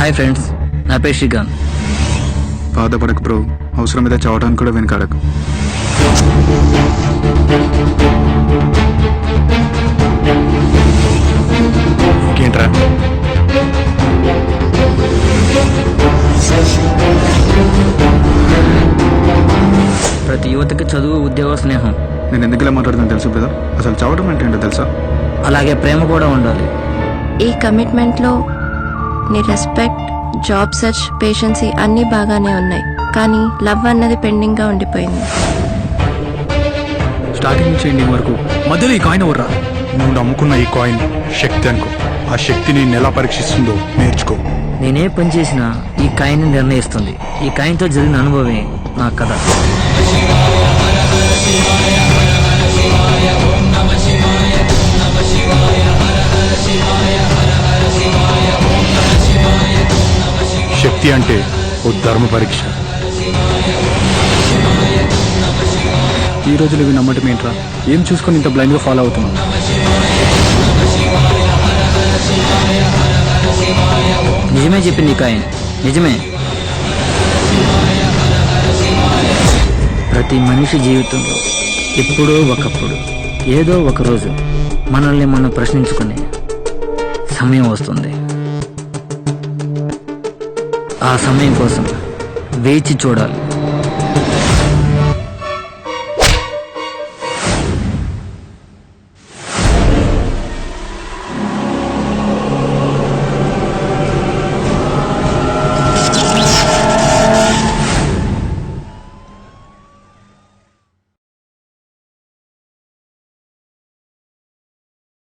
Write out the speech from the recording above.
Hi friends, నా పేరు శ్రీకాంత్. బాధపడకు బ్రో, అవసరం మీద చావడానికి కూడా వెనకాడకు. ఇంకేంట్రా? ప్రతి యువతకి చదువు, ఉద్యోగ, స్నేహం. నేను ఎందుకు ఇలా మాట్లాడుతాను తెలుసు బ్రదర్? అసలు చావడం అంటే ఏంటో తెలుసా? అలాగే ప్రేమ కూడా ఉండాలి. ఈ కమిట్మెంట్లో నీ రెస్పెక్ట్, జాబ్ సెర్చ్, పేషెన్సీ అన్నీ బాగానే ఉన్నాయి, కానీ లవ్ అన్నది పెండింగ్గా ఉండిపోయింది. స్టార్టింగ్ నుంచి ఎండింగ్ వరకు మధ్యలో ఈ కాయిన్ ఎవర్రా? నువ్వు నమ్ముకున్న ఈ కాయిన్ శక్తి అనుకో. ఆ శక్తిని ఎలా పరీక్షిస్తుందో నేర్చుకో. నేనే పని చేసినా ఈ కాయిన్ నిర్ణయిస్తుంది. ఈ కాయిన్తో జరిగిన అనుభవమే నా కథ. శక్తి అంటే ఓ ధర్మ పరీక్ష. ఈ రోజులు ఇవి నమ్మటం ఏంట్రా? ఏం చూసుకొని ఇంత బ్లైండ్గా ఫాలో అవుతున్నావు? నిజమే చెప్పింది ఈ కాయిన్, నిజమే. ప్రతి మనిషి జీవితంలో ఎప్పుడో ఒకప్పుడు ఏదో ఒకరోజు మనల్ని మనం ప్రశ్నించుకునే సమయం వస్తుంది. ఆ సమయం కోసం వేచి చూడాలి.